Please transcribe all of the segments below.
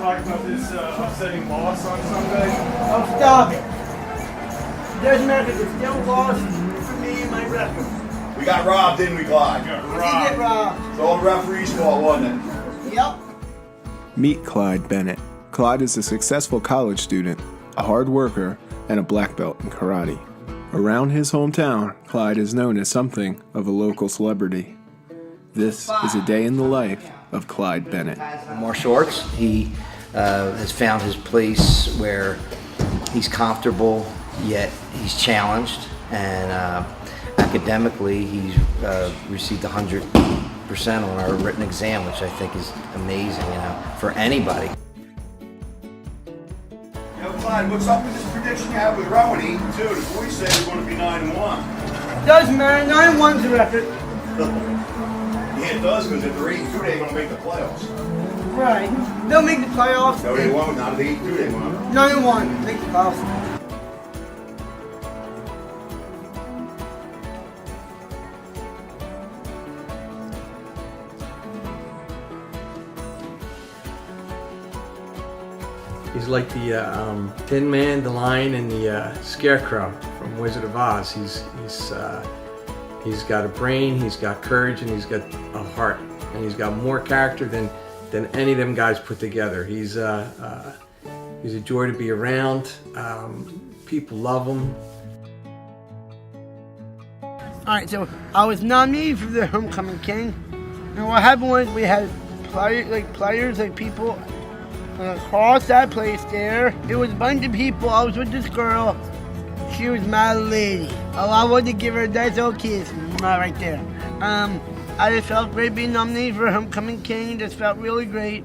talk about this upsetting loss on Sunday? Oh, stop it. Doesn't matter because it's still lost for me and my record. We got robbed, didn't we, Clyde? You got We did robbed. get robbed. It's all the referee's fault, wasn't it? Yep. Meet Clyde Bennett. Clyde is a successful college student, a hard worker, and a black belt in karate. Around his hometown, Clyde is known as something of a local celebrity. This is a day in the life of Clyde Bennett. Martial arts, he has found his place where he's comfortable, yet he's challenged, and academically he's received 100% on our written exam, which I think is amazing, for anybody. Clyde, what's up with this prediction you have with Rowan 8-2? The boys say we're going to be 9-1. Doesn't matter. 9-1's the record. Yeah, it does, because if they're 8-2, they ain't going to make the playoffs. Right. They'll make the playoffs. No, they won't. Not if 8-2, they won't. 9-1. Make the playoffs. He's like the Tin Man, the Lion, and the Scarecrow from Wizard of Oz. He's got a brain, he's got courage, and he's got a heart, and he's got more character than any of them guys put together. He's a joy to be around. People love him. All right, so I was nominated for the Homecoming King. And what happened was we had players, people across that place there. It was a bunch of people. I was with this girl. She was my lady. Oh, I wanted to give her a nice old kiss. Right there. I just felt great being nominated for Homecoming King. It just felt really great.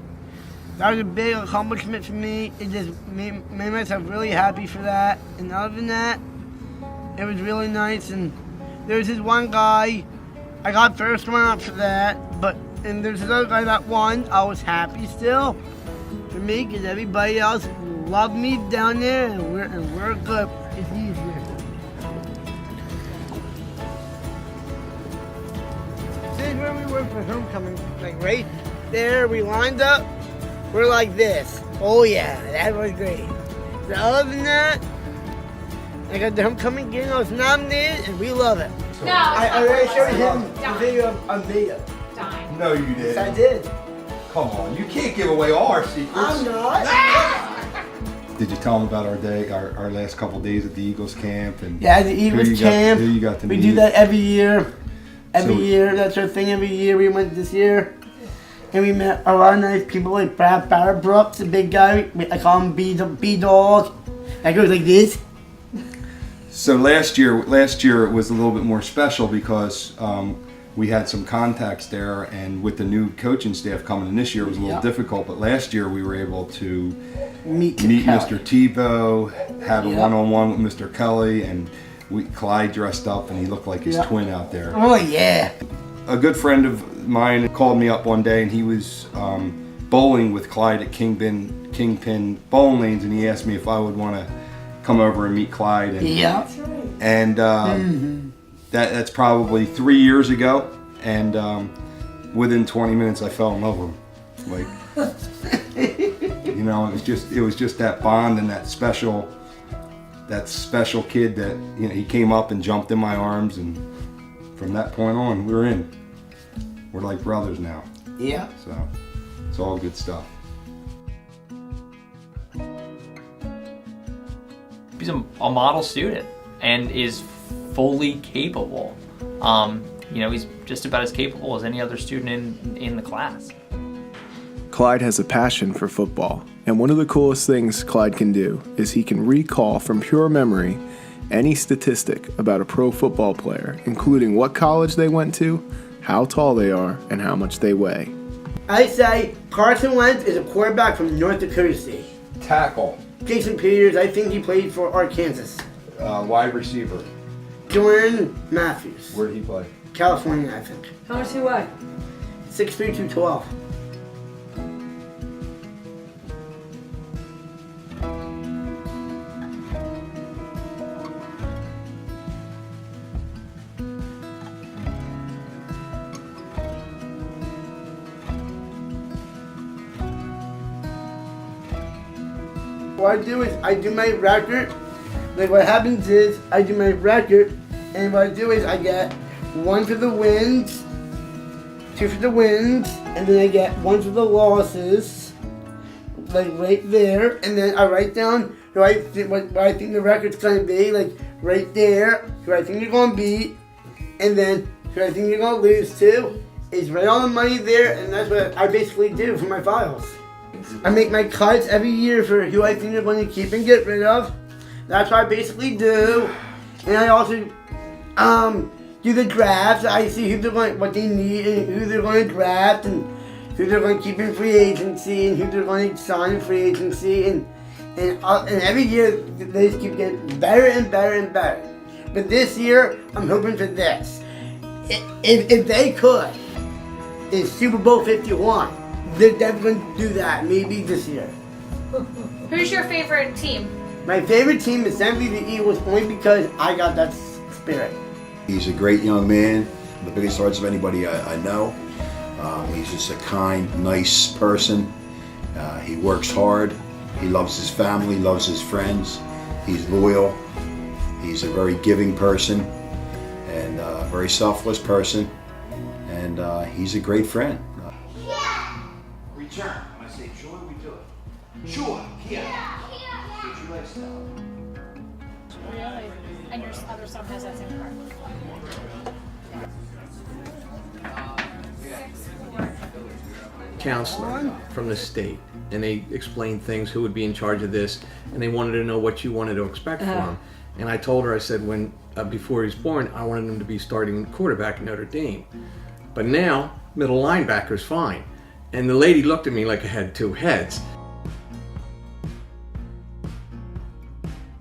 That was a big accomplishment for me. It just made myself really happy for that. And other than that, it was really nice. And there was this one guy, I got first one up for that. And there's this other guy that won. I was happy still for me because everybody else loved me down there, and we're good. It's easier. This is where we were for homecoming. Right there, we lined up. We're like this. Oh yeah, that was great. So other than that, I got the homecoming game. I was nominated, and we love it. No, I already showed him the video of Vega. No, you didn't. Yes, I did. Come on, you can't give away all our secrets. I'm not. Did you tell them about our day, our last couple days at the Eagles camp? And Yeah, the Eagles camp. Who you got to we meet? do that every year. Every So- year, that's our thing every year. We went this year. And we met a lot of nice people like Brad Barbrooks, the big guy. I call him B-Dog. That goes like this. So last year it was a little bit more special because we had some contacts there, and with the new coaching staff coming in this year, it was a little difficult. But last year we were able to meet Mr. Tebow, have a one-on-one with Mr. Kelly, and Clyde dressed up, and he looked like his twin out there. Oh yeah. A good friend of mine called me up one day, and he was bowling with Clyde at Kingpin Bowling Lanes, and he asked me if I would want to come over and meet Clyde. And, and that's probably 3 years ago, and within 20 minutes I fell in love with him. It was just that bond and that special kid that he came up and jumped in my arms, and from that point on we're in. We're like brothers now. Yeah. So it's all good stuff. He's a model student and is fully capable. He's just about as capable as any other student in the class. Clyde has a passion for football, and one of the coolest things Clyde can do is he can recall from pure memory any statistic about a pro football player, including what college they went to, how tall they are, and how much they weigh. I say Carson Wentz is a quarterback from North Dakota State. Tackle. Jason Peters, I think he played for Arkansas. Wide receiver. Jordan Matthews. Where did he play? California, I think. How much do you weigh? 6'3", 212. What I do is I do my record. Like what happens is I do my record, and what I do is I get 1 for the wins, 2 for the wins, and then I get 1 for the losses, like right there, and then I write down what I think the record's gonna be, like right there, who I think you're gonna beat, and then who I think you're gonna lose to. Is write all the money there, and that's what I basically do for my files. I make my cuts every year for who I think they're going to keep and get rid of. That's what I basically do. And I also do the drafts. I see who they're going, what they need, and who they're going to draft, and who they're going to keep in free agency, and who they're going to sign in free agency, and every year they just keep getting better and better and better. But this year, I'm hoping for this. If they could, is Super Bowl 51. They're definitely going to do that, maybe this year. Who's your favorite team? My favorite team is simply the Eagles, only because I got that spirit. He's a great young man, the biggest hearts of anybody I know. He's just a kind, nice person. He works hard. He loves his family, loves his friends. He's loyal. He's a very giving person and a very selfless person. And he's a great friend. Return. When I say joy, we do it. Joy. Yeah. Get your legs down. Really? And your other son has that same card? Counselor from the state, and they explained things, who would be in charge of this, and they wanted to know what you wanted to expect from him. And I told her, I said, when before he was born, I wanted him to be starting quarterback at Notre Dame. But now, middle linebacker's fine. And the lady looked at me like I had 2 heads.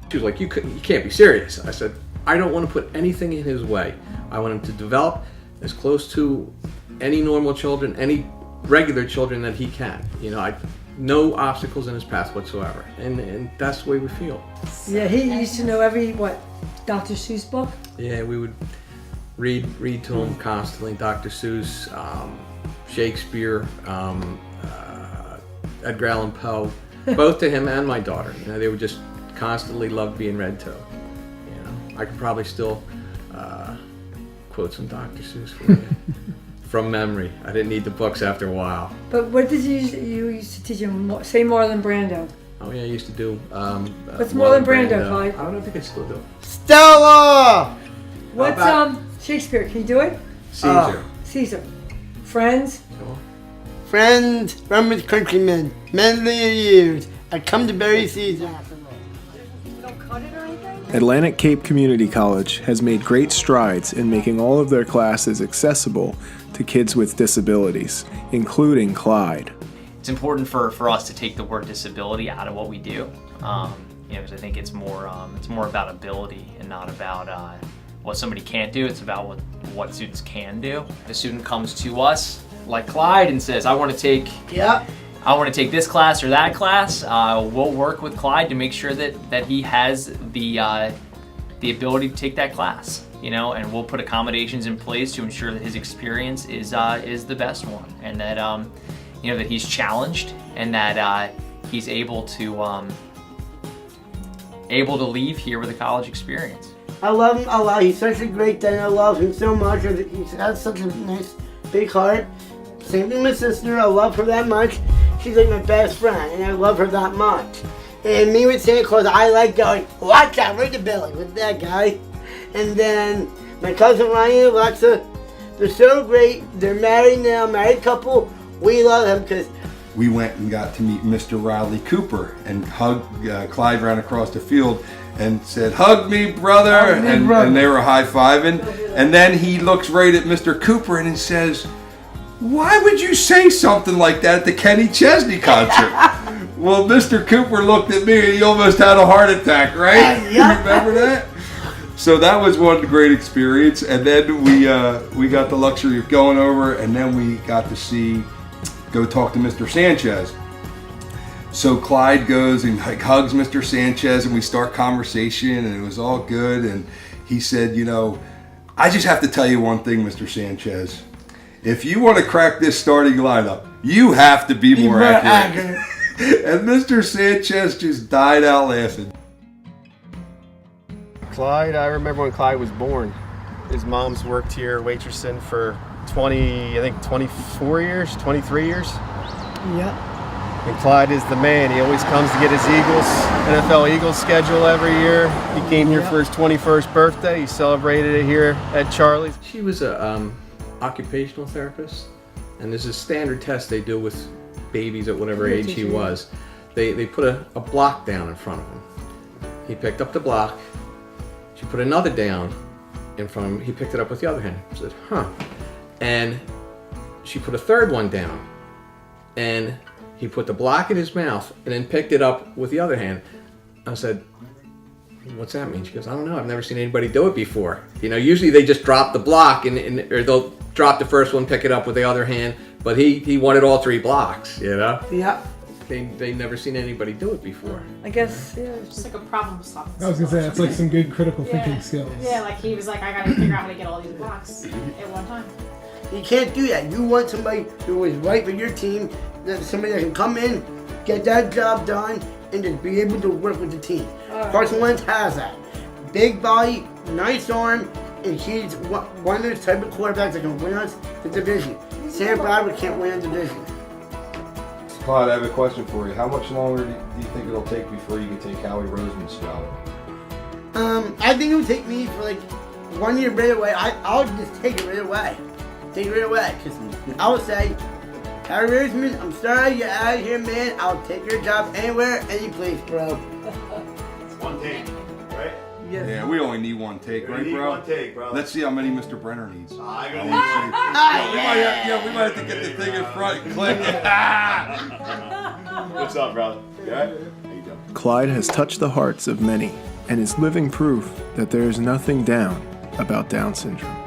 She was like, you can't be serious. I said, I don't want to put anything in his way. I want him to develop as close to any normal children, any regular children that he can. You know, no obstacles in his path whatsoever. And that's the way we feel. Yeah, he used to know every, Dr. Seuss book? Yeah, we would read to him constantly. Dr. Seuss, Shakespeare, Edgar Allan Poe, both to him and my daughter. You know, they would just constantly love being read to. You know, I could probably still quote some Dr. Seuss for you from memory. I didn't need the books after a while. But what did you used to teach him? Say Marlon Brando. Oh yeah, I used to do. What's Marlon Brando, Clyde? I don't know if I can still do it. Stella! What's Shakespeare? Can you do it? Caesar. Caesar. Friends. Friends, Roman's countrymen, men of the years, I come to bury Caesar. You don't cut it or anything? Atlantic Cape Community College has made great strides in making all of their classes accessible to kids with disabilities, including Clyde. It's important for us to take the word disability out of what we do, because I think it's more about ability and not about what somebody can't do. It's about what students can do. The student comes to us, like Clyde, and says, I want to take this class or that class. We'll work with Clyde to make sure that he has the ability to take that class, and we'll put accommodations in place to ensure that his experience is the best one, and that that he's challenged and that he's able to leave here with a college experience. I love him a lot. He's such a great dad. I love him so much. He has such a nice, big heart. Same thing with my sister. I love her that much. She's like my best friend, and I love her that much. And me with Santa Claus, I like going, watch out, ring the belly with that guy. And then my cousin Ryan and Alexa, they're so great. They're married now, married couple. We love them because we went and got to meet Mr. Riley Cooper and hugged Clyde ran across the field and said, hug me, brother, and they were high-fiving. And then he looks right at Mr. Cooper and he says, why would you say something like that at the Kenny Chesney concert? Well, Mr. Cooper looked at me and he almost had a heart attack, right? You remember that? So that was one great experience. And then we got the luxury of going over, and then we got to go talk to Mr. Sanchez. So Clyde goes and hugs Mr. Sanchez, and we start conversation, and it was all good. And he said, I just have to tell you one thing, Mr. Sanchez. If you want to crack this starting lineup, you have to be more accurate. And Mr. Sanchez just died out laughing. Clyde, I remember when Clyde was born. His mom's worked here waitressing for 24 years, 23 years. Yeah. And Clyde is the man. He always comes to get his NFL Eagles schedule every year. He came here for his 21st birthday. He celebrated it here at Charlie's. She was a occupational therapist, and there's a standard test they do with babies at whatever age he was. They put a block down in front of him. He picked up the block. She put another down in front of him. He picked it up with the other hand. I said, huh. And she put a third one down. And he put the block in his mouth and then picked it up with the other hand. I said, what's that mean? She goes, I don't know. I've never seen anybody do it before. You know, usually they just drop the block or they'll drop the first one, pick it up with the other hand. But he wanted all three blocks, you know? Yeah. They never seen anybody do it before. I guess, yeah. It's just like a problem solving. I was gonna say, it's like some good critical thinking skills. Yeah, like he was like, I gotta figure out how to get all these blocks at one time. You can't do that. You want somebody who is right for your team, somebody that can come in, get that job done, and just be able to work with the team. Carson Wentz has that. Big body, nice arm, and he's one of those type of quarterbacks that can win us the division. Sam Bradford can't win a division. Clyde, I have a question for you. How much longer do you think it'll take before you can take Howie Roseman's job? I think it would take me for like 1 year right away. I'll just take it right away. Take it right away. Because I would say, Howie Roseman, I'm sorry you're out of here, man. I'll take your job anywhere, any place, bro. It's one take, right? Yes. Yeah, we only need one take, right, need bro? one take, bro. Let's see how many Mr. Brenner needs. I We got might have to get the thing in front and click it. What's up, brother? You alright? How you doing? Clyde has touched the hearts of many and is living proof that there is nothing down about Down syndrome.